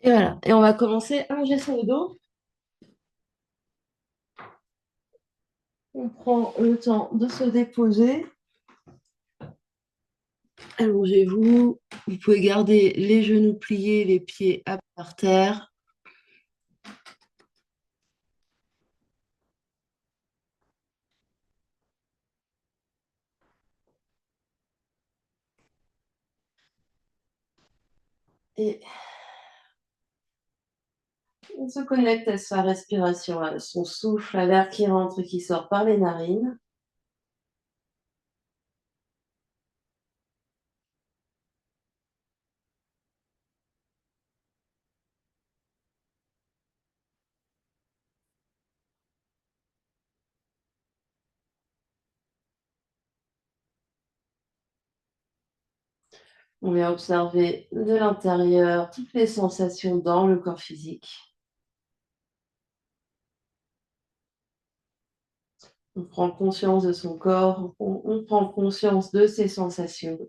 Et voilà. Et on va commencer un geste sur le dos. On prend le temps de se déposer. Allongez-vous. Vous pouvez garder les genoux pliés, les pieds à par terre. Et on se connecte à sa respiration, à son souffle, à l'air qui rentre et qui sort par les narines. On vient observer de l'intérieur toutes les sensations dans le corps physique. On prend conscience de son corps, on prend conscience de ses sensations.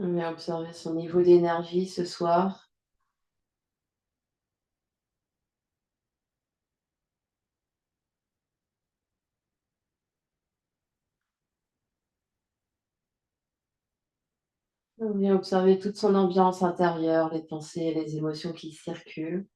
On vient observer son niveau d'énergie ce soir. On vient observer toute son ambiance intérieure, les pensées et les émotions qui circulent.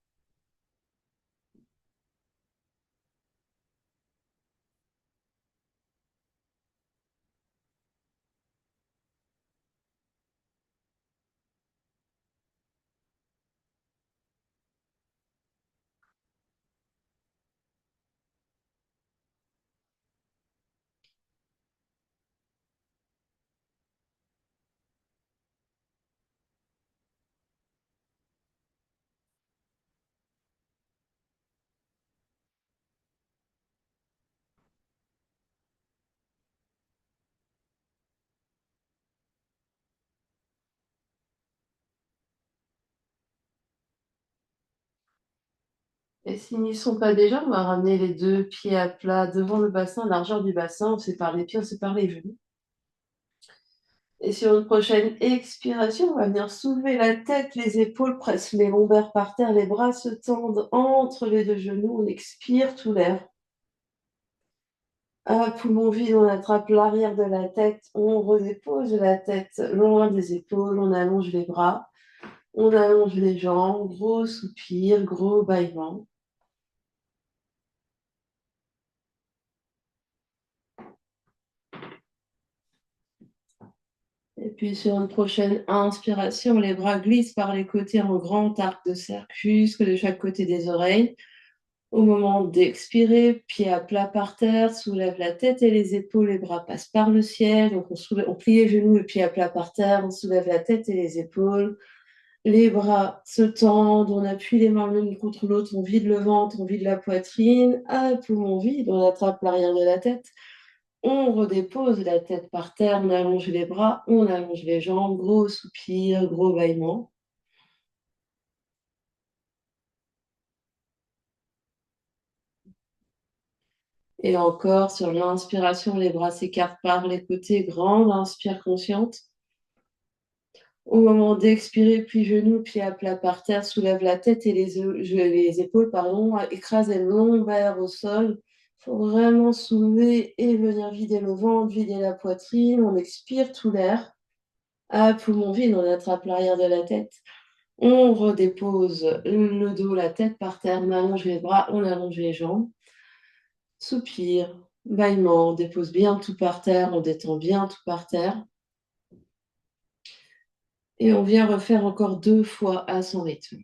Et s'ils n'y sont pas déjà, on va ramener les deux pieds à plat devant le bassin, largeur du bassin. On sépare les pieds, on sépare les genoux. Et sur une prochaine expiration, on va venir soulever la tête, les épaules, presse les lombaires par terre, les bras se tendent entre les deux genoux. On expire tout l'air. À poumon vide, on attrape l'arrière de la tête, on redépose la tête loin des épaules, on allonge les bras, on allonge les jambes, gros soupir, gros bâillement. Et puis sur une prochaine inspiration, les bras glissent par les côtés en grand arc de cercle jusque de chaque côté des oreilles. Au moment d'expirer, pied à plat par terre, soulève la tête et les épaules, les bras passent par le ciel. Donc on plie les genoux, le pied à plat par terre, on soulève la tête et les épaules. Les bras se tendent, on appuie les mains l'une contre l'autre, on vide le ventre, on vide la poitrine. À poumon vide, on attrape l'arrière de la tête. On redépose la tête par terre, on allonge les bras, on allonge les jambes, gros soupir, gros bâillement. Et encore, sur l'inspiration, les bras s'écartent par les côtés, grande inspire consciente. Au moment d'expirer, puis genoux, pieds à plat par terre, soulève la tête et les épaules, pardon, écrase les lombaires au sol. Il faut vraiment soulever et venir vider le ventre, vider la poitrine. On expire tout l'air. À poumon vide, on attrape l'arrière de la tête. On redépose le dos, la tête par terre, on allonge les bras, on allonge les jambes. Soupir, bâillement, on dépose bien tout par terre, on détend bien tout par terre. Et on vient refaire encore 2 fois à son rythme.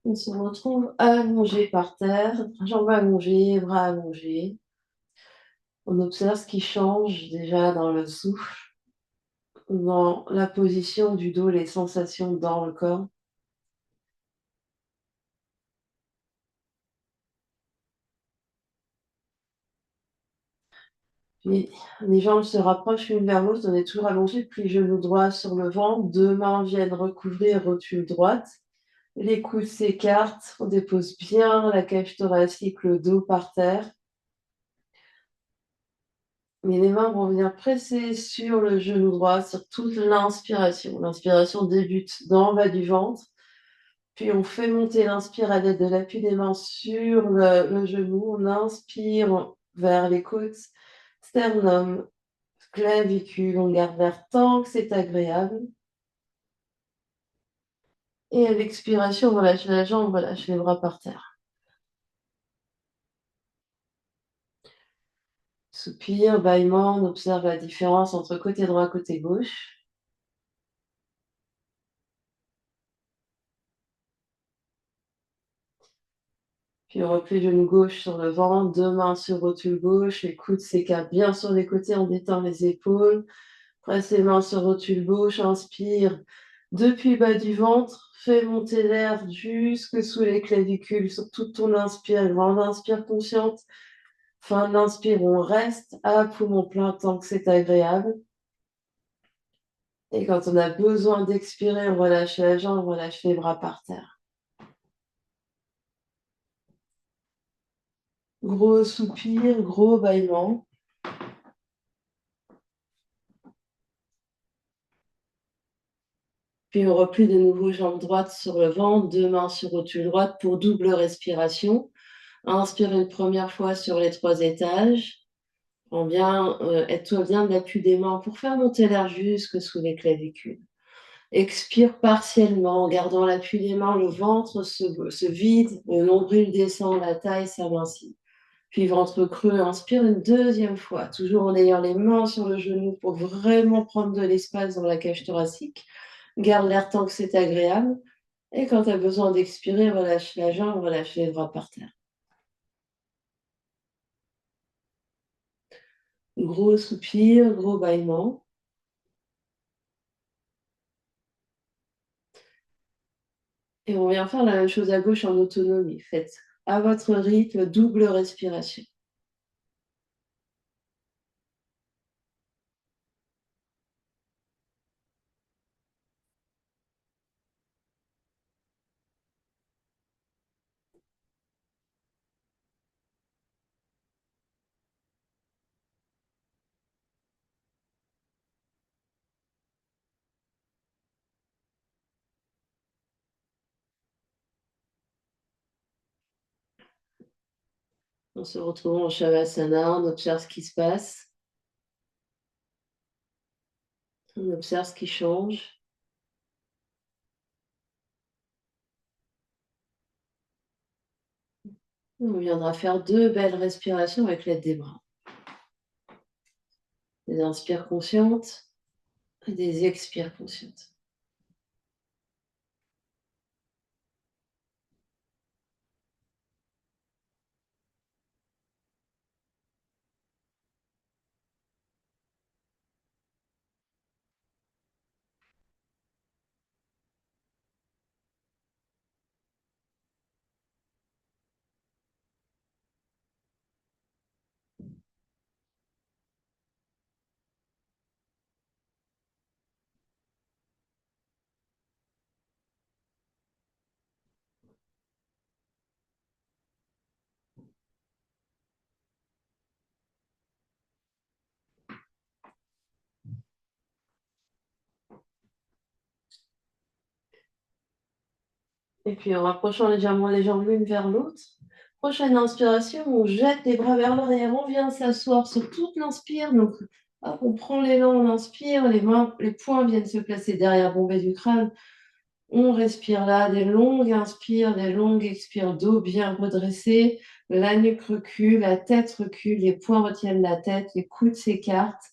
On se retrouve allongé par terre, jambes allongées, bras allongés. On observe ce qui change déjà dans le souffle, dans la position du dos, les sensations dans le corps. Puis les jambes se rapprochent l'une vers l'autre, on est toujours allongé, puis genou droit sur le ventre, deux mains viennent recouvrir rotule droite. Les coudes s'écartent, on dépose bien la cage thoracique, le dos par terre. Mais les mains vont venir presser sur le genou droit, sur toute l'inspiration. L'inspiration débute dans le bas du ventre, puis on fait monter l'inspire à l'aide de l'appui des mains sur le genou. On inspire vers les côtes, sternum, clavicule. On garde l'air tant que c'est agréable. Et à l'expiration, on relâche la jambe, on relâche les bras par terre. Soupir, bâillement, on observe la différence entre côté droit et côté gauche. Puis on replie le genou gauche sur le ventre, deux mains sur rotule gauche, les coudes s'écartent bien sur les côtés, on détend les épaules. Presse les mains sur rotule gauche, inspire depuis le bas du ventre, fais monter l'air jusque sous les clavicules sur toute ton inspire, grande inspire consciente. Fin de l'inspire, on reste à poumon plein tant que c'est agréable. Et quand on a besoin d'expirer, on relâche la jambe, on relâche les bras par terre. Gros soupir, gros bâillement. Puis on replie de nouveau jambe droite sur le ventre, deux mains sur rotule droite pour double respiration. Inspire une première fois sur les 3 étages. Aide-toi bien de l'appui des mains pour faire monter l'air jusque sous les clavicules. Expire partiellement, en gardant l'appui des mains, le ventre se vide, le nombril descend, la taille s'amincit. Puis ventre creux, inspire une deuxième fois, toujours en ayant les mains sur le genou pour vraiment prendre de l'espace dans la cage thoracique. Garde l'air tant que c'est agréable. Et quand tu as besoin d'expirer, relâche la jambe, relâche les bras par terre. Gros soupir, gros bâillement. Et on vient faire la même chose à gauche en autonomie. Faites à votre rythme, double respiration. On se retrouve en Shavasana, on observe ce qui se passe, on observe ce qui change. On viendra faire 2 belles respirations avec l'aide des bras. Des inspires conscientes et des expires conscientes. Et puis en rapprochant légèrement les jambes l'une vers l'autre. Prochaine inspiration, on jette les bras vers l'arrière, on vient s'asseoir sur toute l'inspire. Donc, hop, on prend l'élan, on inspire, les poings viennent se placer derrière bombée du crâne. On respire là, des longues inspires, des longues expires, dos bien redressé, la nuque recule, la tête recule, les poings retiennent la tête, les coudes s'écartent.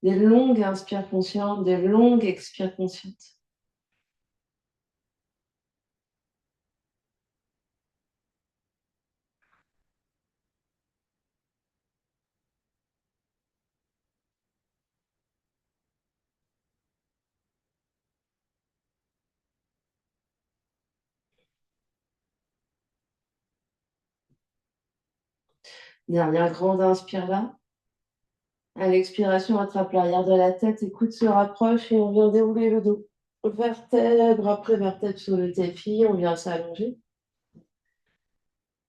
Des longues inspires conscientes, des longues expires conscientes. Dernière grande inspire là. À l'expiration, attrape l'arrière de la tête et coude se rapproche et on vient dérouler le dos. Vertèbre après vertèbre sur le tapis, on vient s'allonger.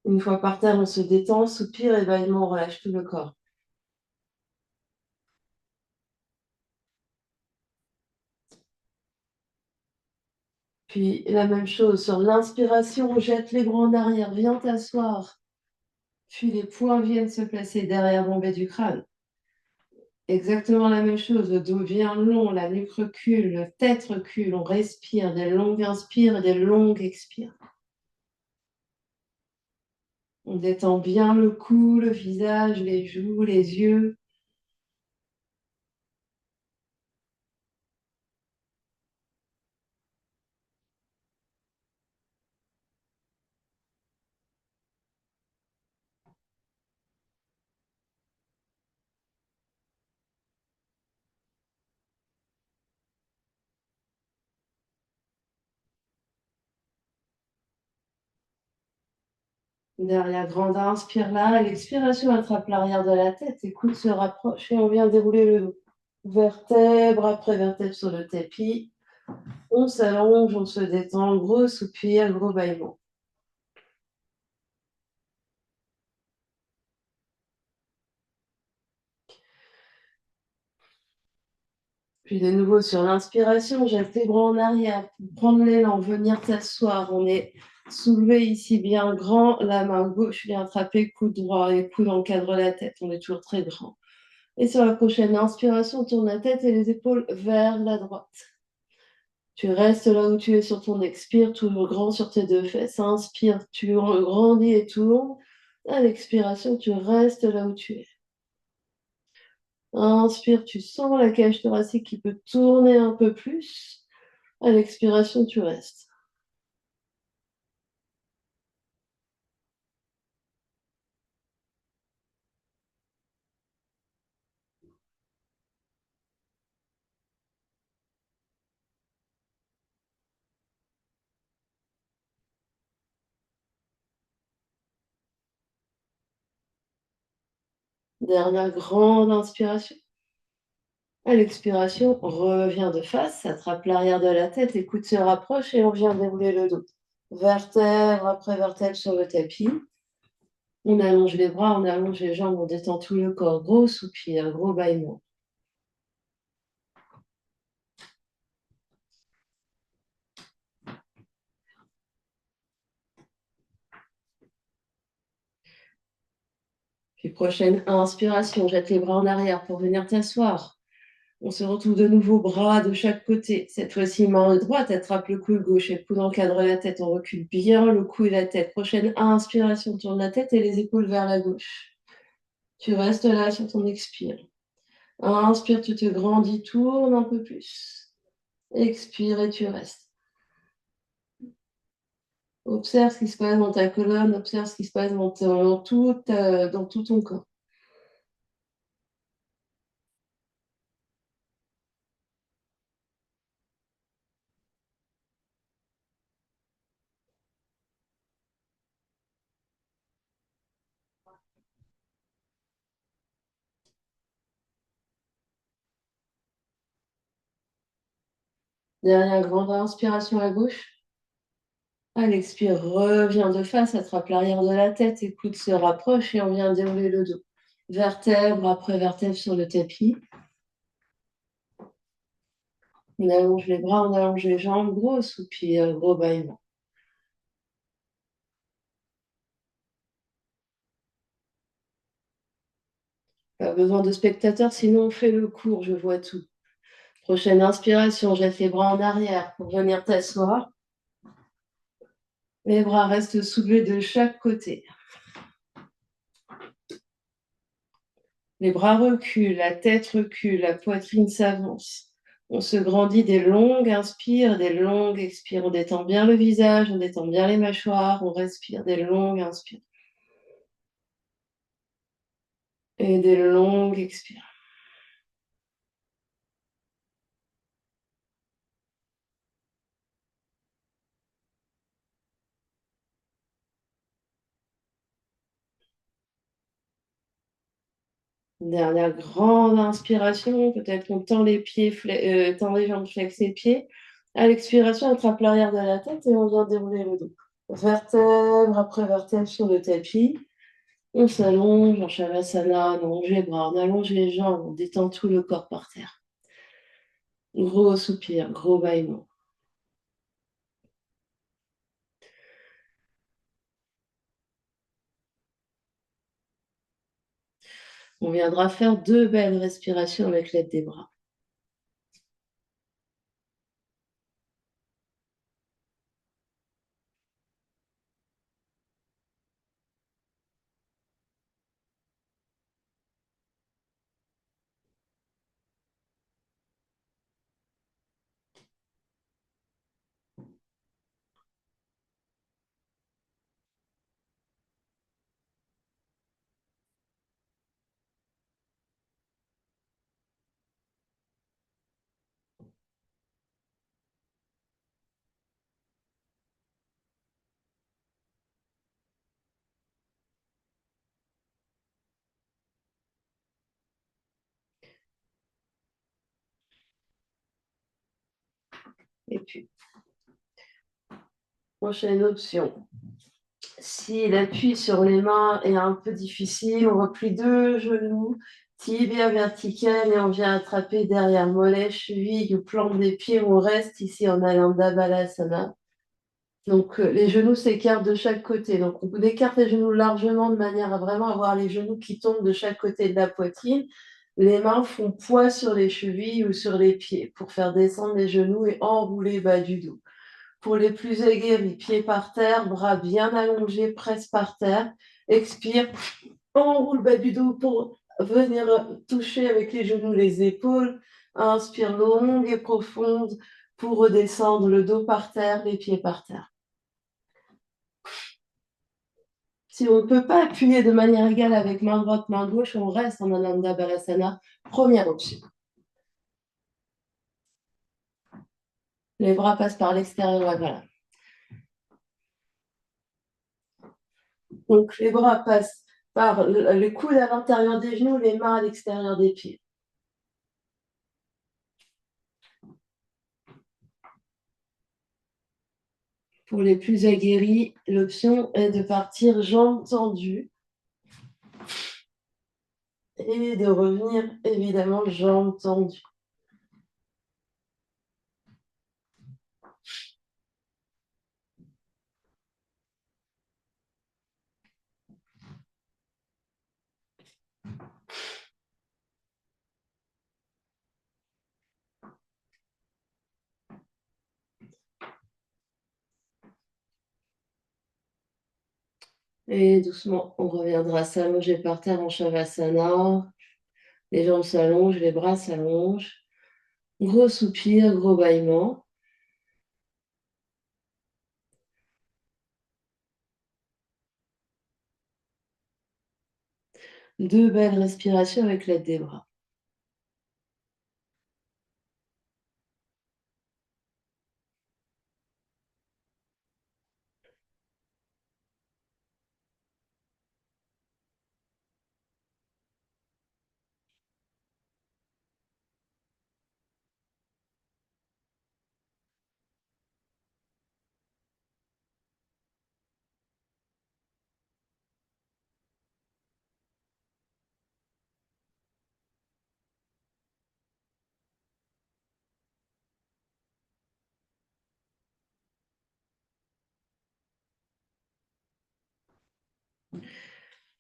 Une fois par terre, on se détend, soupire et bâillement, on relâche tout le corps. Puis la même chose, sur l'inspiration, on jette les bras en arrière, viens t'asseoir. Puis les poings viennent se placer derrière l'embêt du crâne. Exactement la même chose, le dos bien long, la nuque recule, la tête recule, on respire, des longues inspires et des longues expires. On détend bien le cou, le visage, les joues, les yeux. Derrière, grande inspire là, l'expiration attrape l'arrière de la tête, les coudes se rapprochent et on vient dérouler le dos. Vertèbre après vertèbre sur le tapis. On s'allonge, on se détend, gros soupir, gros bâillement. Puis de nouveau sur l'inspiration, jette les bras en arrière pour prendre l'élan, venir t'asseoir. On est soulevé ici bien grand, la main gauche vient attraper coude droit et coude encadre la tête. On est toujours très grand. Et sur la prochaine inspiration, tourne la tête et les épaules vers la droite. Tu restes là où tu es sur ton expire, tout grand sur tes deux fesses. Inspire, tu grandis et tournes. À l'expiration, tu restes là où tu es. Inspire, tu sens la cage thoracique qui peut tourner un peu plus. À l'expiration, tu restes. Dernière grande inspiration. À l'expiration, reviens de face, attrape l'arrière de la tête, les coudes se rapprochent et on vient dérouler le dos. Vertèbre après vertèbre sur le tapis. On allonge les bras, on allonge les jambes, on détend tout le corps. Gros soupir, gros bâillement. Puis prochaine inspiration, jette les bras en arrière pour venir t'asseoir. On se retrouve de nouveau, bras de chaque côté. Cette fois-ci, main droite attrape le coude gauche et le coude encadre la tête. On recule bien le cou et la tête. Prochaine inspiration, tourne la tête et les épaules vers la gauche. Tu restes là sur ton expire. Inspire, tu te grandis, tourne un peu plus. Expire et tu restes. Observe ce qui se passe dans ta colonne, observe ce qui se passe dans tout ton corps. Dernière grande inspiration à gauche. À l'expire, reviens de face, attrape l'arrière de la tête, les coudes se rapprochent et on vient dérouler le dos. Vertèbre après vertèbre sur le tapis. On allonge les bras, on allonge les jambes, gros soupir, gros bâillement. Pas besoin de spectateurs, sinon on fait le cours, je vois tout. Prochaine inspiration, jette les bras en arrière pour venir t'asseoir. Les bras restent soulevés de chaque côté. Les bras reculent, la tête recule, la poitrine s'avance. On se grandit des longues inspires, des longues expires. On détend bien le visage, on détend bien les mâchoires, on respire des longues inspires et des longues expires. Dernière grande inspiration, peut-être qu'on tend les pieds, tend les jambes, flex les pieds. À l'expiration, on attrape l'arrière de la tête et on vient dérouler le dos. Vertèbre après vertèbre sur le tapis. On s'allonge en Shavasana, on allonge les bras, on allonge les jambes, on détend tout le corps par terre. Gros soupir, gros bâillement. On viendra faire 2 belles respirations avec l'aide des bras. Et puis, prochaine option. Si l'appui sur les mains est un peu difficile, on replie 2 genoux, tibia vertical et on vient attraper derrière mollet, cheville ou plante des pieds. On reste ici en Ananda Balasana. Donc les genoux s'écartent de chaque côté. Donc on écarte les genoux largement de manière à vraiment avoir les genoux qui tombent de chaque côté de la poitrine. Les mains font poids sur les chevilles ou sur les pieds pour faire descendre les genoux et enrouler bas du dos. Pour les plus aguerris, pieds par terre, bras bien allongés, presse par terre. Expire, enroule bas du dos pour venir toucher avec les genoux les épaules. Inspire longue et profonde pour redescendre le dos par terre, les pieds par terre. Si on ne peut pas appuyer de manière égale avec main droite, main gauche, on reste en Ananda Balasana. Première option. Les bras passent par l'extérieur, voilà. Donc les bras passent par le coude à l'intérieur des genoux, les mains à l'extérieur des pieds. Pour les plus aguerris, l'option est de partir jambes tendues et de revenir évidemment jambes tendues. Et doucement, on reviendra s'allonger par terre en Shavasana. Les jambes s'allongent, les bras s'allongent. Gros soupir, gros bâillement. 2 belles respirations avec l'aide des bras.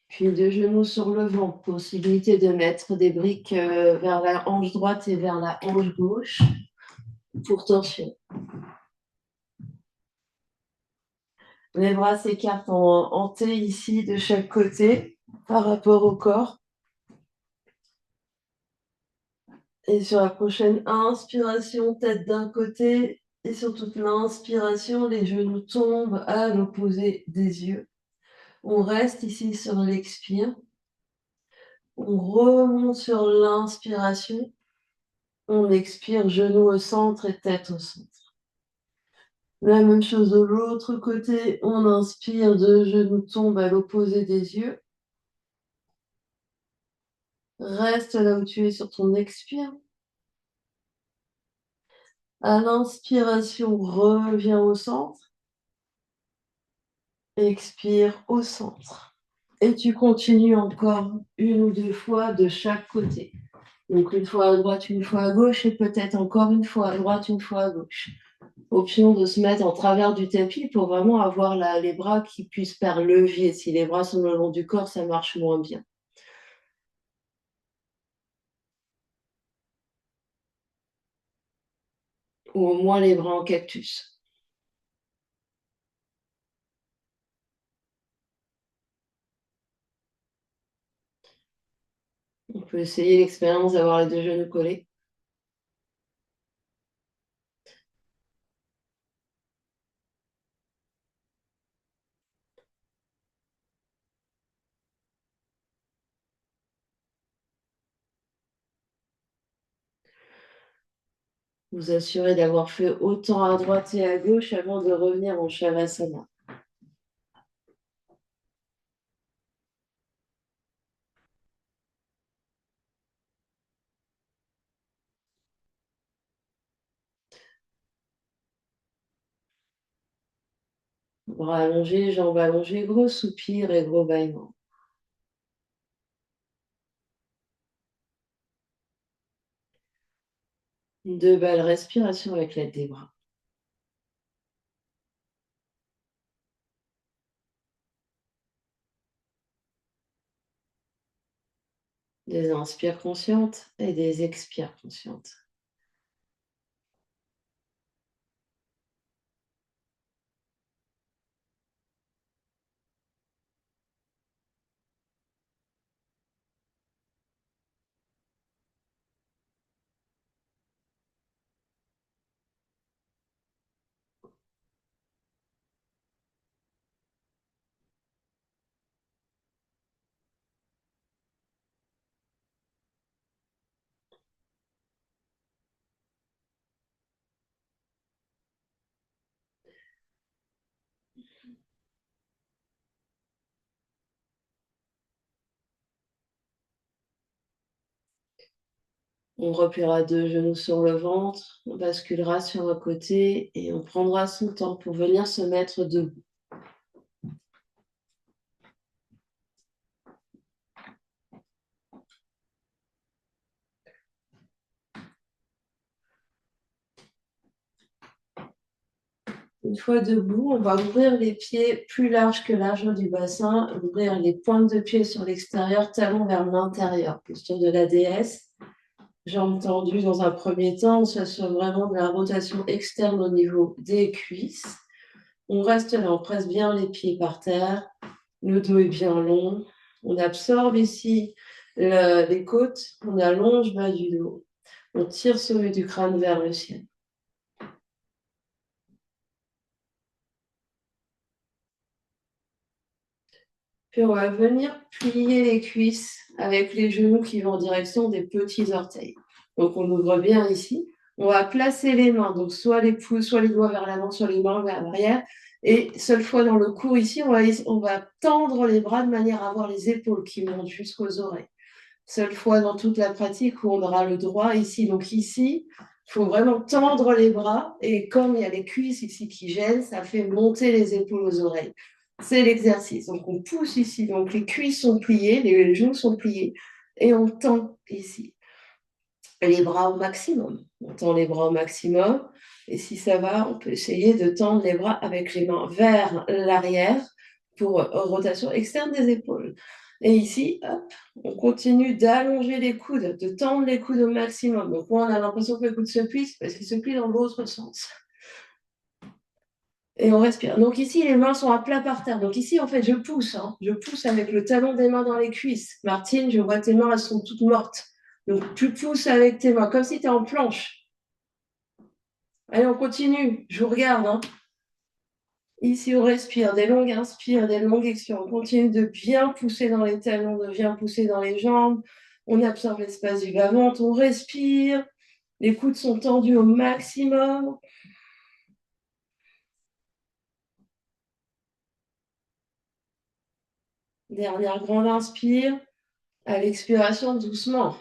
Puis 2 genoux sur le ventre, possibilité de mettre des briques vers la hanche droite et vers la hanche gauche pour torsion. Les bras s'écartent en T ici de chaque côté par rapport au corps. Et sur la prochaine inspiration, tête d'un côté. Et sur toute l'inspiration, les genoux tombent à l'opposé des yeux. On reste ici sur l'expire. On remonte sur l'inspiration. On expire, genoux au centre et tête au centre. La même chose de l'autre côté. On inspire, 2 genoux tombent à l'opposé des yeux. Reste là où tu es sur ton expire. À l'inspiration, reviens au centre. Expire au centre. Et tu continues encore 1 ou 2 fois de chaque côté. Donc 1 fois à droite, 1 fois à gauche et peut-être encore 1 fois à droite, 1 fois à gauche. Option de se mettre en travers du tapis pour vraiment avoir les bras qui puissent faire levier. Si les bras sont le long du corps, ça marche moins bien. Ou au moins les bras en cactus. On peut essayer l'expérience d'avoir les 2 genoux collés. Vous assurez d'avoir fait autant à droite et à gauche avant de revenir en Shavasana. Bras allongés, jambes allongées, gros soupir et gros bâillement. 2 belles respirations avec l'aide des bras. Des inspires conscientes et des expires conscientes. On repliera 2 genoux sur le ventre, on basculera sur un côté et on prendra son temps pour venir se mettre debout. Une fois debout, on va ouvrir les pieds plus larges que largeur du bassin, ouvrir les pointes de pied sur l'extérieur, talons vers l'intérieur, posture de la déesse. Jambes tendues dans un premier temps, on s'assure vraiment de la rotation externe au niveau des cuisses. On reste là, on presse bien les pieds par terre, le dos est bien long. On absorbe ici les côtes, on allonge le bas du dos. On tire sommet du crâne vers le ciel. Puis on va venir plier les cuisses avec les genoux qui vont en direction des petits orteils. Donc on ouvre bien ici. On va placer les mains, donc soit les pouces, soit les doigts vers l'avant, soit les mains vers l'arrière. Et seule fois dans le cours ici, on va tendre les bras de manière à avoir les épaules qui montent jusqu'aux oreilles. Seule fois dans toute la pratique où on aura le droit ici. Donc ici, il faut vraiment tendre les bras. Et comme il y a les cuisses ici qui gênent, ça fait monter les épaules aux oreilles. C'est l'exercice. Donc on pousse ici. Donc les cuisses sont pliées, les genoux sont pliés. Et on tend ici. Les bras au maximum. On tend les bras au maximum. Et si ça va, on peut essayer de tendre les bras avec les mains vers l'arrière pour rotation externe des épaules. Et ici, hop, on continue d'allonger les coudes, de tendre les coudes au maximum. Donc, moi, on a l'impression que le coude se plie, parce qu'il se plie dans l'autre sens. Et on respire. Donc ici, les mains sont à plat par terre. Donc ici, en fait, je pousse. Hein. Je pousse avec le talon des mains dans les cuisses. Martine, je vois tes mains, elles sont toutes mortes. Donc tu pousses avec tes mains, comme si tu es en planche. Allez, on continue. Je vous regarde. Hein. Ici, on respire, des longues inspires, des longues expires. On continue de bien pousser dans les talons, de bien pousser dans les jambes. On absorbe l'espace du bas-ventre, on respire. Les coudes sont tendus au maximum. Dernière grande inspire. À l'expiration, doucement,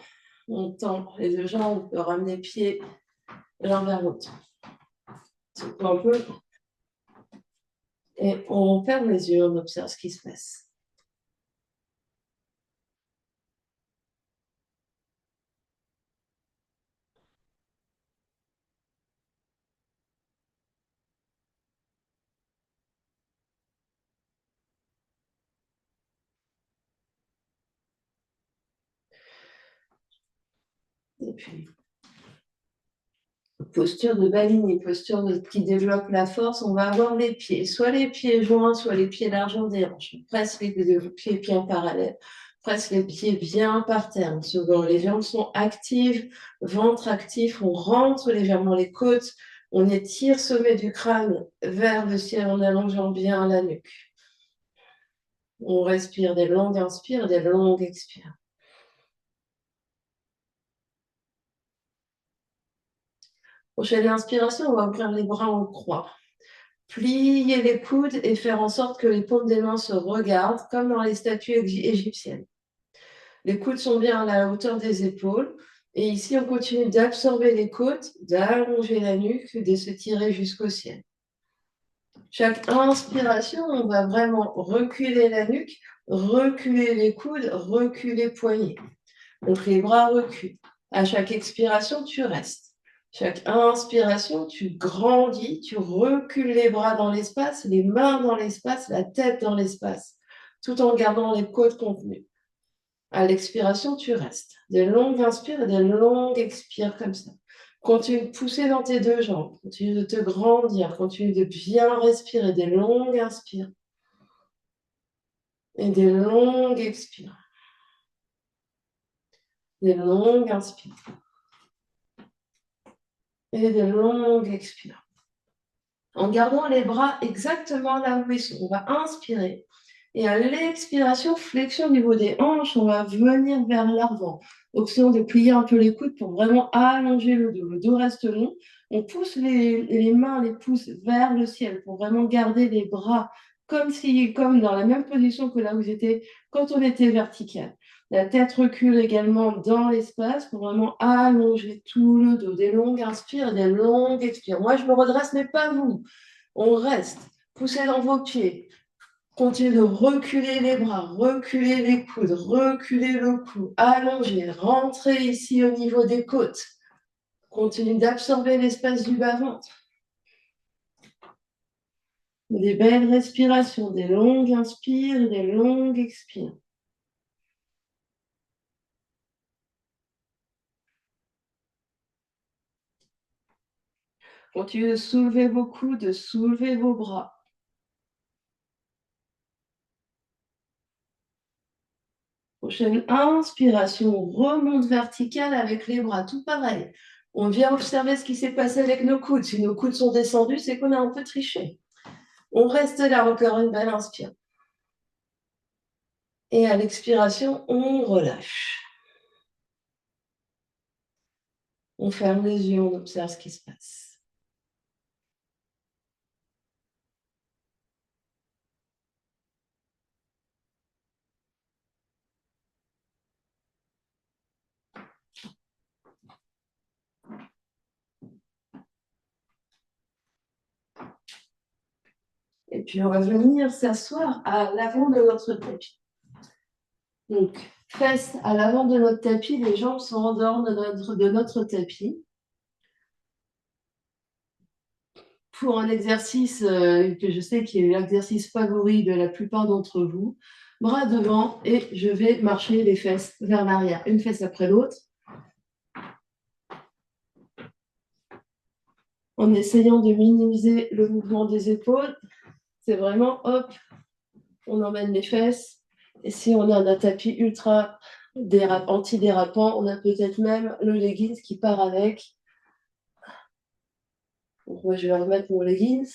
on tend les deux jambes, on peut ramener les pieds l'un vers l'autre. Un peu. Et on ferme les yeux, on observe ce qui se passe. Et puis, posture de baligné, posture qui développe la force, on va avoir les pieds, soit les pieds joints, soit les pieds largeur des hanches. On presse les pieds bien parallèles, presse les pieds bien par terre. Les jambes sont actives, ventre actif, on rentre légèrement les côtes, on étire sommet du crâne vers le ciel en allongeant bien la nuque. On respire des longues inspires, des longues expires. Prochaine inspiration, on va ouvrir les bras en croix. Plier les coudes et faire en sorte que les paumes des mains se regardent, comme dans les statues égyptiennes. Les coudes sont bien à la hauteur des épaules. Et ici, on continue d'absorber les côtes, d'allonger la nuque, de se tirer jusqu'au ciel. Chaque inspiration, on va vraiment reculer la nuque, reculer les coudes, reculer les poignets. Donc les bras reculent. À chaque expiration, tu restes. Chaque inspiration, tu grandis, tu recules les bras dans l'espace, les mains dans l'espace, la tête dans l'espace, tout en gardant les côtes contenues. À l'expiration, tu restes. Des longues inspires et des longues expires comme ça. Continue de pousser dans tes deux jambes, continue de te grandir, continue de bien respirer, des longues inspires et des longues expires. Des longues inspires et des longues expires. En gardant les bras exactement là où ils sont. On va inspirer. Et à l'expiration, flexion au niveau des hanches, on va venir vers l'avant. Option de plier un peu les coudes pour vraiment allonger le dos. Le dos reste long. On pousse les mains, les pouces vers le ciel pour vraiment garder les bras comme dans la même position que là où j'étais quand on était vertical. La tête recule également dans l'espace pour vraiment allonger tout le dos. Des longues inspires, des longues expires. Moi, je me redresse, mais pas vous. On reste. Poussez dans vos pieds. Continuez de reculer les bras, reculer les coudes, reculer le cou, allonger, rentrez ici au niveau des côtes. Continuez d'absorber l'espace du bas-ventre. Des belles respirations, des longues inspires, des longues expires. Continuez de soulever vos coudes, de soulever vos bras. Prochaine inspiration, on remonte verticale avec les bras, tout pareil. On vient observer ce qui s'est passé avec nos coudes. Si nos coudes sont descendus, c'est qu'on a un peu triché. On reste là, encore une belle inspire. Et à l'expiration, on relâche. On ferme les yeux, on observe ce qui se passe. Et puis, on va venir s'asseoir à l'avant de notre tapis. Donc, fesses à l'avant de notre tapis, les jambes sont en dehors de notre tapis. Pour un exercice que je sais qui est l'exercice favori de la plupart d'entre vous, bras devant et je vais marcher les fesses vers l'arrière, une fesse après l'autre, en essayant de minimiser le mouvement des épaules. C'est vraiment, hop, on emmène les fesses. Et si on a un tapis ultra anti-dérapant, on a peut-être même le leggings qui part avec. Donc moi, je vais remettre mon leggings.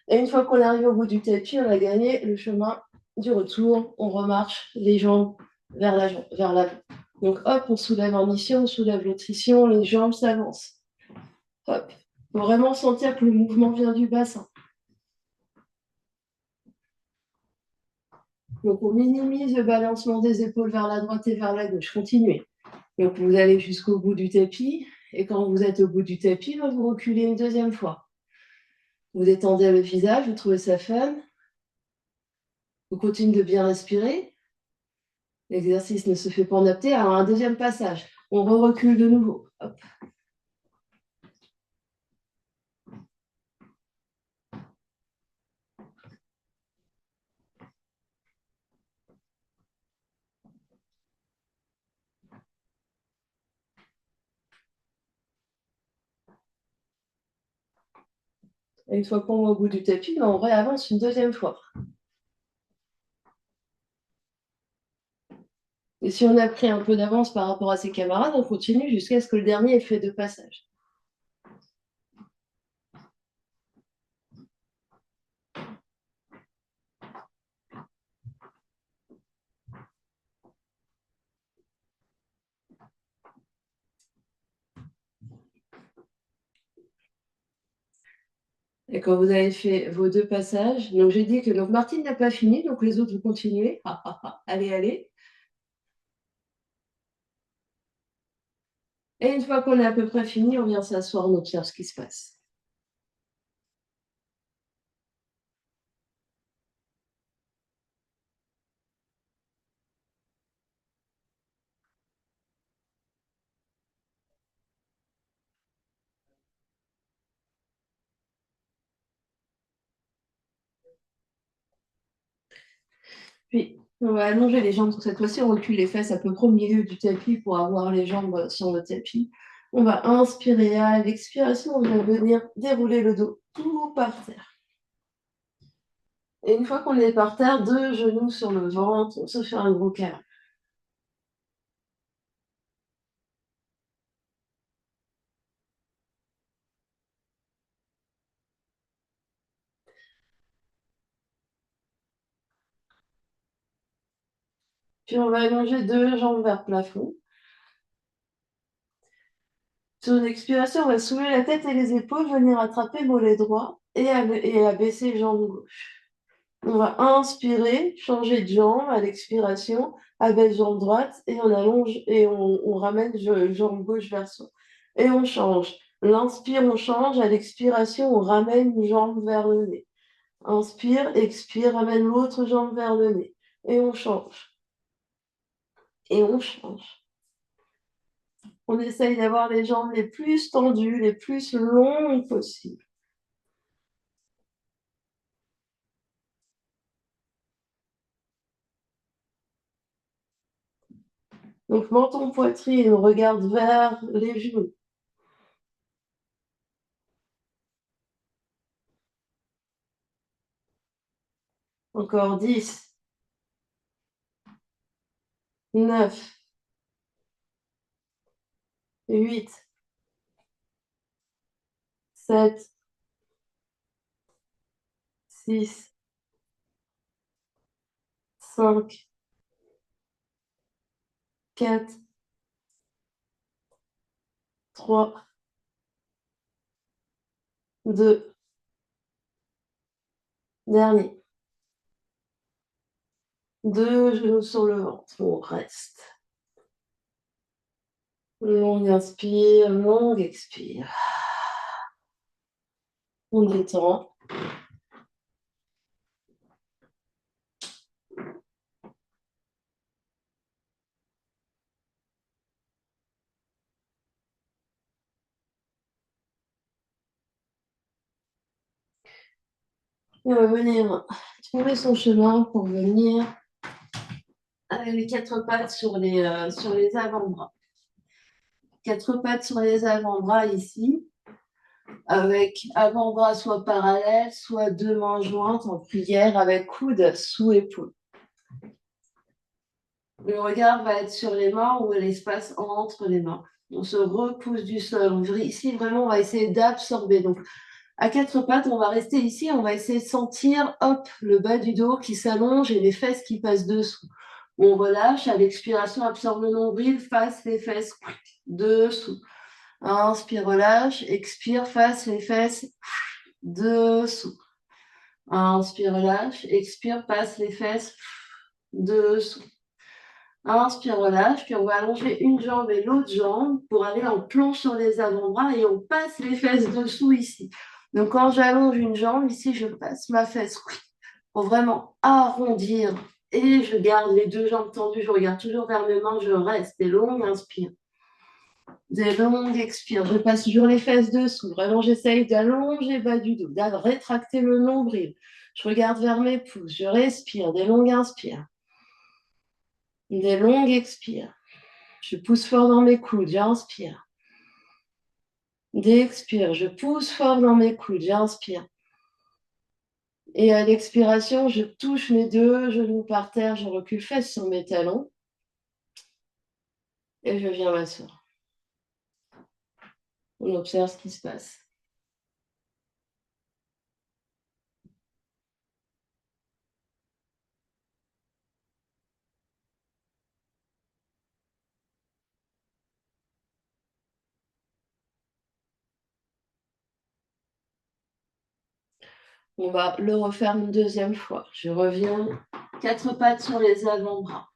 Et une fois qu'on arrive au bout du tapis, on a gagné le chemin du retour. On remarche les jambes vers l'avant. Donc hop, on soulève en ici, on soulève l'autre ici, les jambes s'avancent. Hop. Il faut vraiment sentir que le mouvement vient du bassin. Donc, on minimise le balancement des épaules vers la droite et vers la gauche. Continuez. Donc, vous allez jusqu'au bout du tapis. Et quand vous êtes au bout du tapis, vous reculez une deuxième fois. Vous détendez le visage, vous trouvez ça fun. Vous continuez de bien respirer. L'exercice ne se fait pas en apnée. Alors, un deuxième passage. On recule de nouveau. Hop. Et une fois qu'on est au bout du tapis, on réavance une deuxième fois. Et si on a pris un peu d'avance par rapport à ses camarades, on continue jusqu'à ce que le dernier ait fait 2 passages. Et quand vous avez fait vos 2 passages, donc j'ai dit que donc Martine n'a pas fini, donc les autres, vous continuez. Allez, allez. Et une fois qu'on est à peu près fini, on vient s'asseoir, on observe ce qui se passe. Puis, on va allonger les jambes. Cette fois-ci, on recule les fesses à peu près au milieu du tapis pour avoir les jambes sur le tapis. On va inspirer. À l'expiration, on va venir dérouler le dos tout par terre. Et une fois qu'on est par terre, 2 genoux sur le ventre, on se fait un gros câlin. Puis on va allonger 2 jambes vers le plafond. Sur l'expiration, on va soulever la tête et les épaules, venir attraper le mollet droit et abaisser jambe gauche. On va inspirer, changer de jambe à l'expiration, abaisse jambe droite et on allonge et on ramène jambe gauche vers soi. Et on change. L'inspire, on change. À l'expiration, on ramène une jambe vers le nez. Inspire, expire, ramène l'autre jambe vers le nez. Et on change. Et on change. On essaye d'avoir les jambes les plus tendues, les plus longues possibles. Donc, menton, poitrine, on regarde vers les genoux. Encore 10, 9, 8, 7, 6, 5, 4, 3, 2, dernier. 2 genoux sur le ventre, on reste. Longue inspire, longue expire. On détend. Et on va venir trouver son chemin pour venir avec les 4 pattes sur les avant-bras. 4 pattes sur les avant-bras ici, avec avant-bras soit parallèles, soit 2 mains jointes en prière avec coude sous épaule. Le regard va être sur les mains ou l'espace entre les mains. On se repousse du sol. Ici, vraiment, on va essayer d'absorber. Donc, à 4 pattes, on va rester ici. On va essayer de sentir, hop, le bas du dos qui s'allonge et les fesses qui passent dessous. On relâche. À l'expiration, absorbe le nombril, face les fesses dessous. Inspire, relâche. Expire, face les fesses dessous. Inspire, relâche. Expire, passe les fesses dessous. Inspire, relâche, puis on va allonger une jambe et l'autre jambe pour aller en planche sur les avant-bras et on passe les fesses dessous ici. Donc quand j'allonge une jambe, ici je passe ma fesse pour vraiment arrondir et je garde les deux jambes tendues, je regarde toujours vers mes mains, je reste des longues inspires. Des longues expires, je passe toujours les fesses dessous, vraiment j'essaye d'allonger bas du dos, de rétracter le nombril. Je regarde vers mes pouces, je respire, des longues inspires. Des longues expires. Je pousse fort dans mes coudes, j'inspire. D'expire, je pousse fort dans mes coudes, j'inspire. Et à l'expiration, je touche mes deux genoux par terre, je recule fesses sur mes talons. Et je viens m'asseoir. On observe ce qui se passe. On va le refaire une deuxième fois. Je reviens, 4 pattes sur les avant-bras.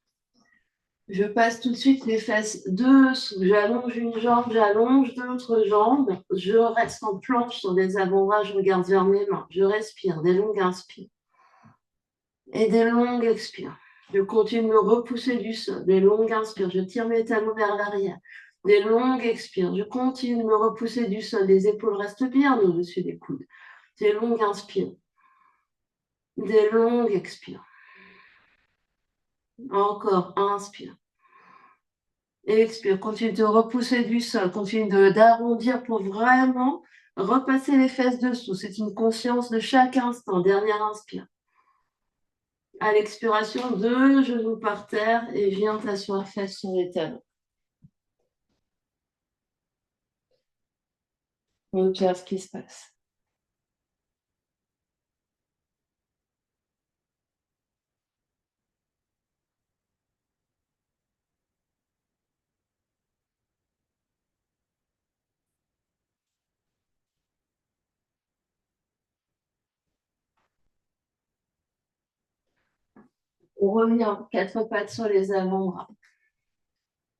Je passe tout de suite les fesses dessous. J'allonge une jambe, j'allonge l'autre jambe. Je reste en planche sur les avant-bras, je regarde vers mes mains. Je respire, des longues inspires. Et des longues expires. Je continue de me repousser du sol. Des longues inspires. Je tire mes talons vers l'arrière. Des longues expires. Je continue de me repousser du sol. Les épaules restent bien au-dessus des coudes. Des longues inspires. Des longues expires. Encore, inspire. Expire. Continue de repousser du sol. Continue d'arrondir pour vraiment repasser les fesses dessous. C'est une conscience de chaque instant. Dernière inspire. À l'expiration, deux genoux par terre et viens t'asseoir fesses sur les talons. On observe ce qui se passe. On revient, 4 pattes sur les avant-bras.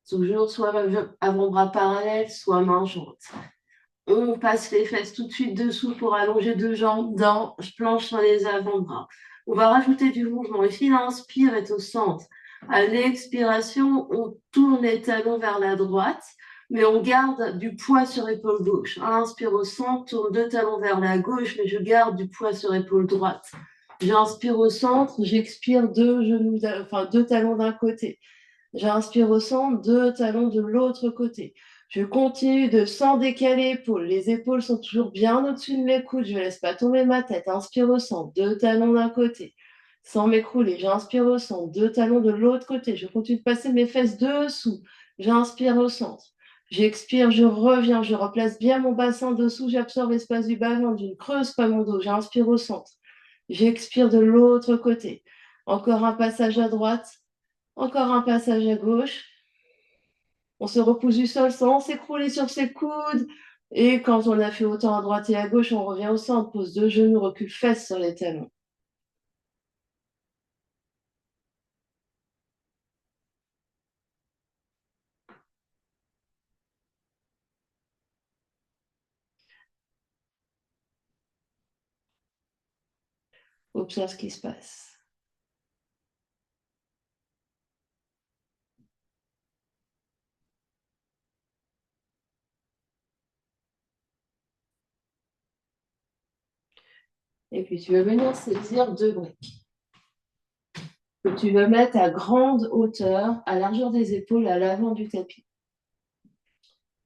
Toujours soit avant-bras parallèles, soit main jointes. On passe les fesses tout de suite dessous pour allonger deux jambes dans planche sur les avant-bras. On va rajouter du mouvement. Ici, l'inspire est au centre. À l'expiration, on tourne les talons vers la droite, mais on garde du poids sur l'épaule gauche. Inspire au centre, tourne deux talons vers la gauche, mais je garde du poids sur l'épaule droite. J'inspire au centre, j'expire deux talons d'un côté. J'inspire au centre, deux talons de l'autre côté. Je continue de sans décaler épaules. Les épaules sont toujours bien au-dessus de mes coudes. Je ne laisse pas tomber ma tête. Inspire au centre, deux talons d'un côté. Sans m'écrouler, j'inspire au centre, deux talons de l'autre côté. Je continue de passer mes fesses dessous. J'inspire au centre. J'expire, je reviens, je replace bien mon bassin dessous. J'absorbe l'espace du bas-ventre. Je ne creuse pas mon dos. J'inspire au centre. J'expire de l'autre côté. Encore un passage à droite. Encore un passage à gauche. On se repousse du sol sans s'écrouler sur ses coudes. Et quand on a fait autant à droite et à gauche, on revient au centre, pose deux genoux, recule fesses sur les talons. Observe ce qui se passe. Et puis tu vas venir saisir deux briques que tu vas mettre à grande hauteur, à largeur des épaules, à l'avant du tapis.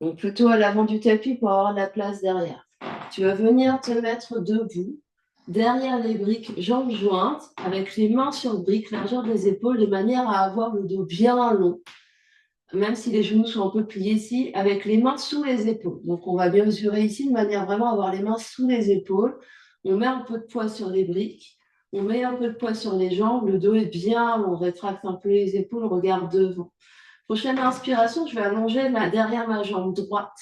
Donc plutôt à l'avant du tapis pour avoir de la place derrière. Tu vas venir te mettre debout, derrière les briques, jambes jointes, avec les mains sur le brique, largeur des épaules, de manière à avoir le dos bien long, même si les genoux sont un peu pliés ici, avec les mains sous les épaules. Donc on va bien mesurer ici de manière vraiment à avoir les mains sous les épaules. On met un peu de poids sur les briques, on met un peu de poids sur les jambes, le dos est bien, on rétracte un peu les épaules, on regarde devant. Prochaine inspiration, je vais allonger derrière ma jambe droite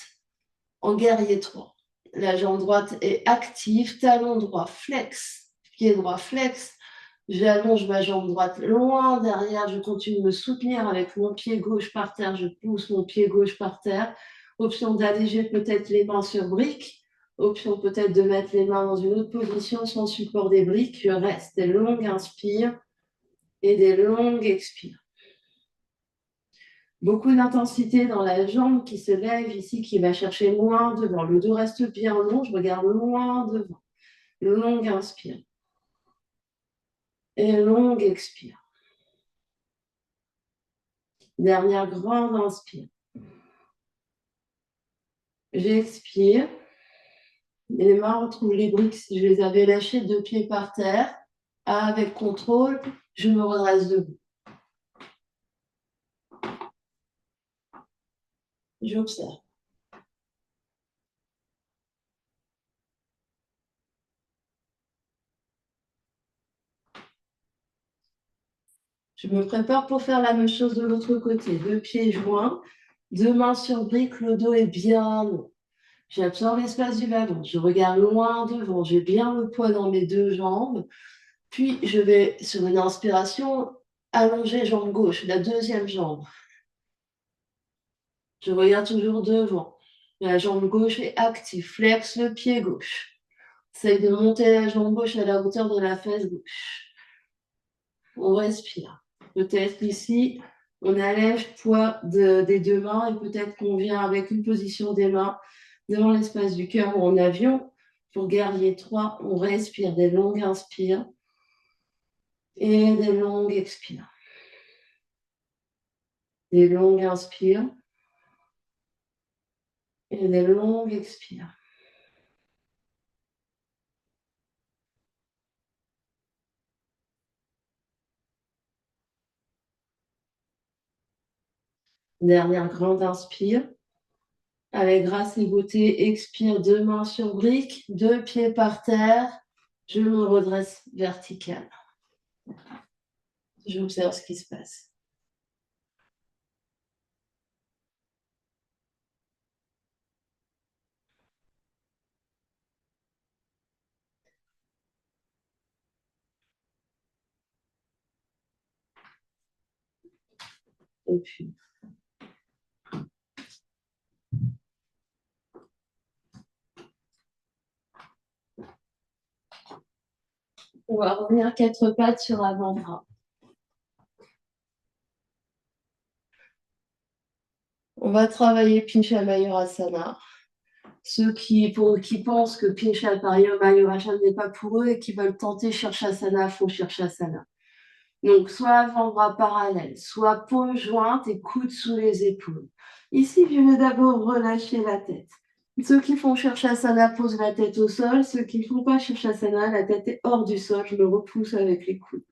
en guerrier 3. La jambe droite est active, talon droit flex, pied droit flex, J'allonge ma jambe droite loin derrière, je continue de me soutenir avec mon pied gauche par terre, je pousse mon pied gauche par terre. Option d'alléger peut-être les mains sur briques. Option peut-être de mettre les mains dans une autre position sans support des briques. Je reste des longues inspires et des longues expires. Beaucoup d'intensité dans la jambe qui se lève ici, qui va chercher loin devant. Le dos reste bien long, je regarde loin devant. Longue inspire et longue expire. Dernière grande inspire. J'expire. Les mains retrouvent les briques si je les avais lâchées, 2 pieds par terre. Avec contrôle, je me redresse debout. J'observe. Je me prépare pour faire la même chose de l'autre côté. 2 pieds joints, 2 mains sur briques, le dos est bien long. J'absorbe l'espace du ballon. Je regarde loin devant. J'ai bien le poids dans mes 2 jambes. Puis, je vais, sur une inspiration, allonger jambe gauche, la deuxième jambe. Je regarde toujours devant. La jambe gauche est active. Flex le pied gauche. Essaye de monter la jambe gauche à la hauteur de la fesse gauche. On respire. Peut-être ici, on allège le poids des 2 mains et peut-être qu'on vient avec une position des mains devant l'espace du cœur ou en avion. Pour guerrier 3, on respire des longues inspires et des longues expires. Des longues inspires et des longues expires. Dernière grande inspire. Avec grâce et beauté, expire, 2 mains sur briques, 2 pieds par terre. Je me redresse vertical. J'observe ce qui se passe. Et puis, on va revenir 4 pattes sur avant-bras. On va travailler Pincha Mayurasana. Ceux qui pensent que Pincha Mayurasana n'est pas pour eux et qui veulent tenter Shirshasana font Shirshasana. Donc, soit avant-bras parallèle, soit paume jointe et coude sous les épaules. Ici, je vais d'abord relâcher la tête. Ceux qui font Shirshasana posent la tête au sol. Ceux qui ne font pas Shirshasana, la tête est hors du sol. Je me repousse avec les coudes.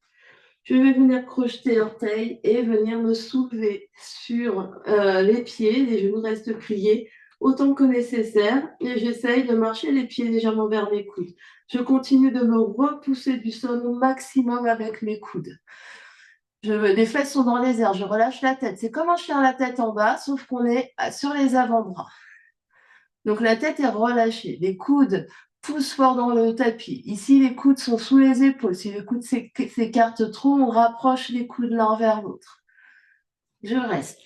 Je vais venir crocheter l'orteil et venir me soulever sur les pieds. Les genoux restent pliés autant que nécessaire. Et j'essaye de marcher les pieds légèrement vers mes coudes. Je continue de me repousser du sol au maximum avec mes coudes. Les fesses sont dans les airs. Je relâche la tête. C'est comme un chien à la tête en bas, sauf qu'on est sur les avant-bras. Donc la tête est relâchée. Les coudes poussent fort dans le tapis. Ici, les coudes sont sous les épaules. Si les coudes s'écartent trop, on rapproche les coudes l'un vers l'autre. Je reste.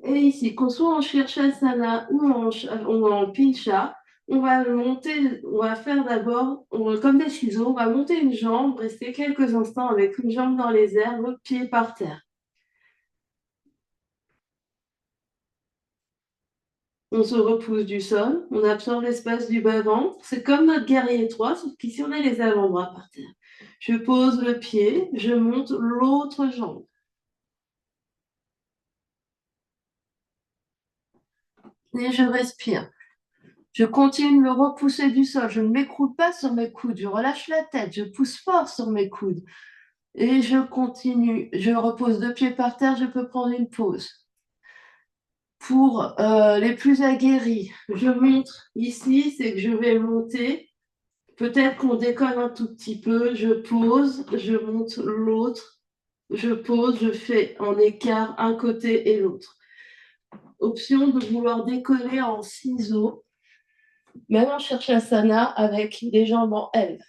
Et ici, qu'on soit en Shirshasana ou en Pincha, on va monter, on va faire d'abord, comme des ciseaux, on va monter une jambe, rester quelques instants avec une jambe dans les airs, l'autre pied par terre. On se repousse du sol, on absorbe l'espace du bas-ventre. C'est comme notre guerrier 3, sauf qu'ici, on a les avant-bras par terre. Je pose le pied, je monte l'autre jambe. Et je respire. Je continue de me repousser du sol. Je ne m'écroule pas sur mes coudes. Je relâche la tête. Je pousse fort sur mes coudes. Et je continue. Je repose 2 pieds par terre. Je peux prendre une pause. Pour les plus aguerris, je montre ici, c'est que je vais monter. Peut-être qu'on décolle un tout petit peu. Je pose, je monte l'autre. Je pose, je fais en écart un côté et l'autre. Option de vouloir décoller en ciseaux. Même en Shirshasana avec les jambes en L.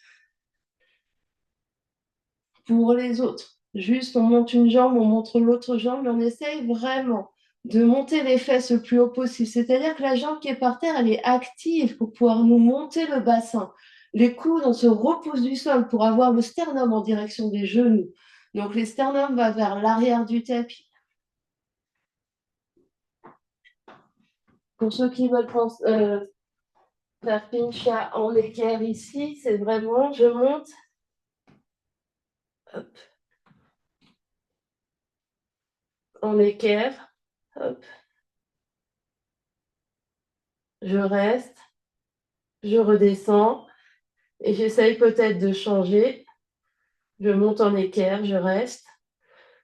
pour les autres. Juste, on monte une jambe, on montre l'autre jambe et on essaye vraiment de monter les fesses le plus haut possible. C'est-à-dire que la jambe qui est par terre, elle est active pour pouvoir nous monter le bassin. Les coudes, on se repousse du sol pour avoir le sternum en direction des genoux. Donc, les sternums vont vers l'arrière du tapis. Pour ceux qui veulent faire pincha en équerre ici, c'est vraiment, je monte, hop, en équerre, hop, je reste, je redescends et j'essaye peut-être de changer. Je monte en équerre, je reste.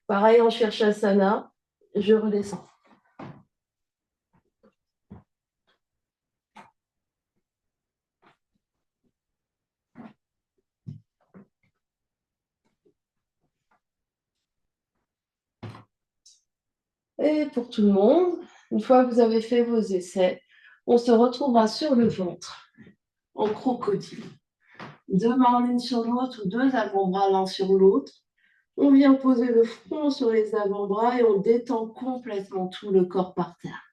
Pareil en Shirshasana, je redescends. Et pour tout le monde, une fois que vous avez fait vos essais, on se retrouvera sur le ventre, en crocodile. Deux mains l'une sur l'autre ou deux avant-bras l'un sur l'autre. On vient poser le front sur les avant-bras et on détend complètement tout le corps par terre.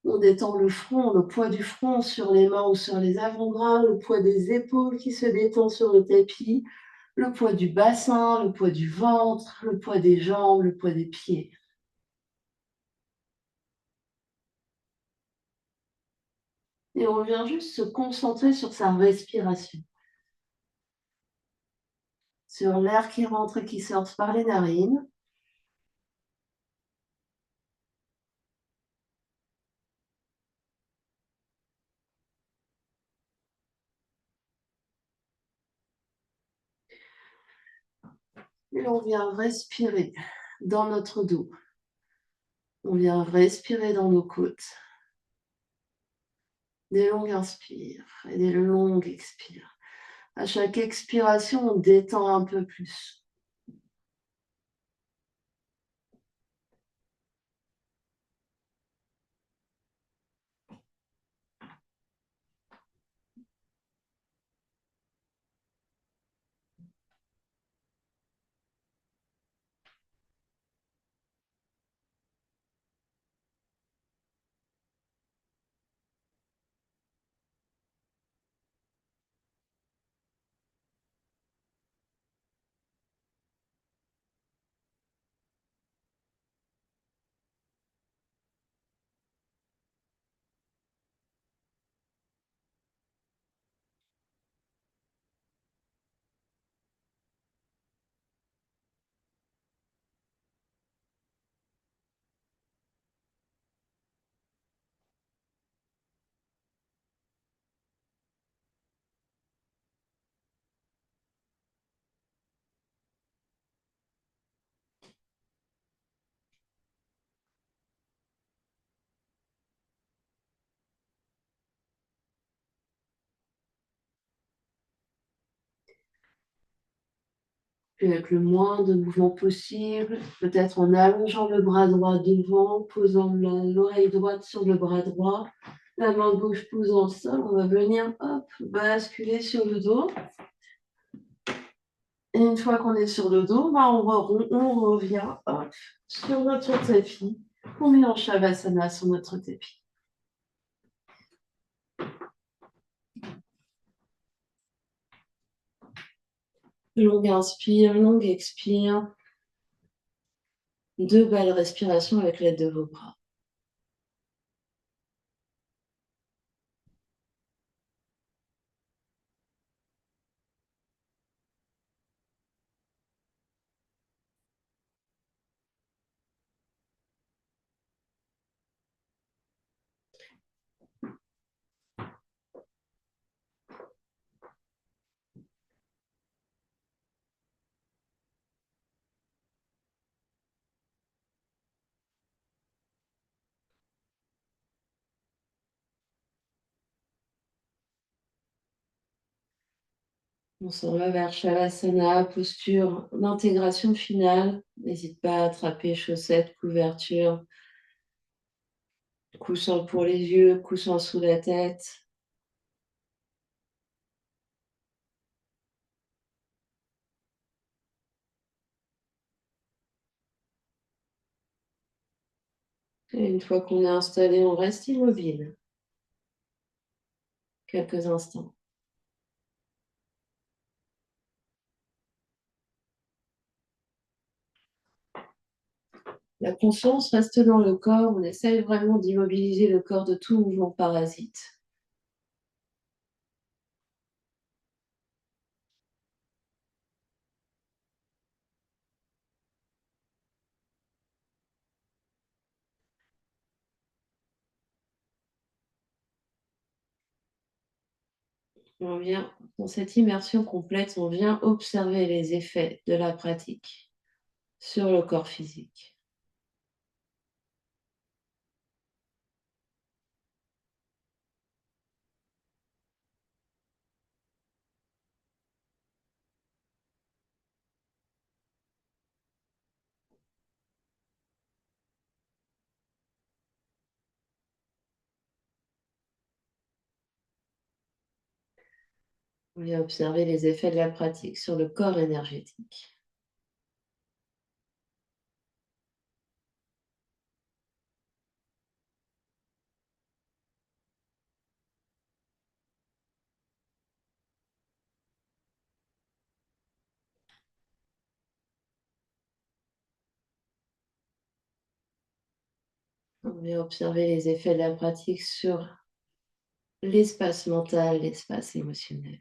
On détend le front, le poids du front sur les mains ou sur les avant-bras, le poids des épaules qui se détend sur le tapis, le poids du bassin, le poids du ventre, le poids des jambes, le poids des pieds. Et on vient juste se concentrer sur sa respiration, sur l'air qui rentre et qui sort par les narines. Et on vient respirer dans notre dos. On vient respirer dans nos côtes. Des longues inspires et des longues expires. À chaque expiration, on détend un peu plus. Puis avec le moins de mouvement possible, peut-être en allongeant le bras droit devant, posant l'oreille droite sur le bras droit, la main gauche posant le sol, on va venir hop, basculer sur le dos. Et une fois qu'on est sur le dos, bah, on revient hop, sur notre tapis. On met en Shavasana sur notre tapis. Longue inspire, longue expire. Deux belles respirations avec l'aide de vos bras. On s'en va vers Shavasana, posture d'intégration finale. N'hésite pas à attraper chaussettes, couverture, coussin pour les yeux, coussin sous la tête. Et une fois qu'on est installé, on reste immobile quelques instants. La conscience reste dans le corps, on essaye vraiment d'immobiliser le corps de tout mouvement parasite. On vient, dans cette immersion complète, on vient observer les effets de la pratique sur le corps physique. On vient observer les effets de la pratique sur le corps énergétique. On vient observer les effets de la pratique sur l'espace mental, l'espace émotionnel.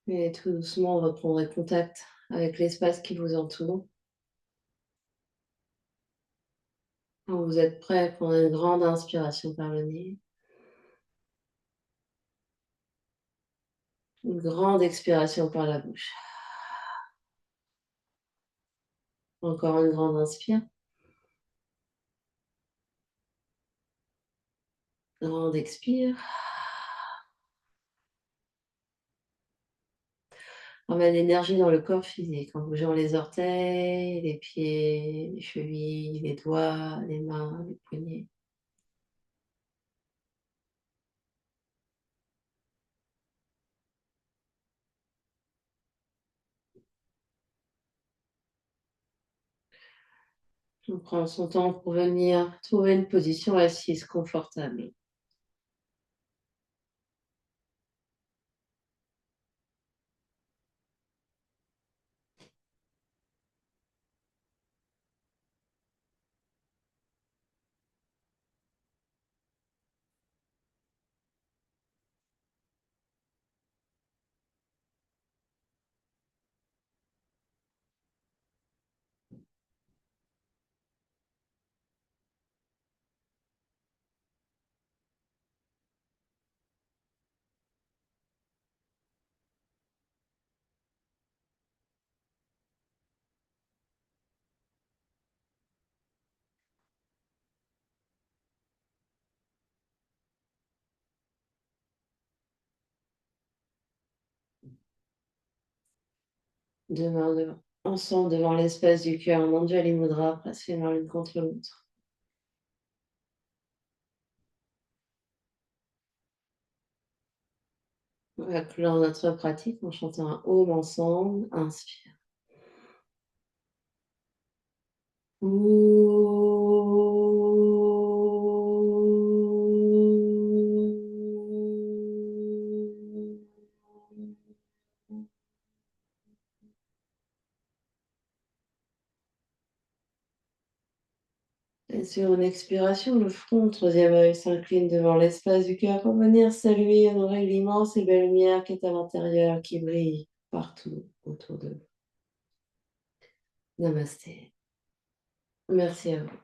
Et tout doucement, vous reprendrez contact avec l'espace qui vous entoure. Quand vous êtes prêt, prenez une grande inspiration par le nez. Une grande expiration par la bouche. Encore une grande inspire. Grande expire. Emmène l'énergie dans le corps physique en bougeant les orteils, les pieds, les chevilles, les doigts, les mains, les poignets. On prend son temps pour venir trouver une position assise confortable. Deux mains ensemble devant l'espace du cœur, en Anjali Mudra, presse les mains l'une contre l'autre. On va clore notre pratique en chantant un Om ensemble. Inspire. Et sur une expiration, le front, troisième œil, s'incline devant l'espace du cœur pour venir saluer, honorer l'immense et belle lumière qui est à l'intérieur, qui brille partout autour de nous. Namasté. Merci à vous.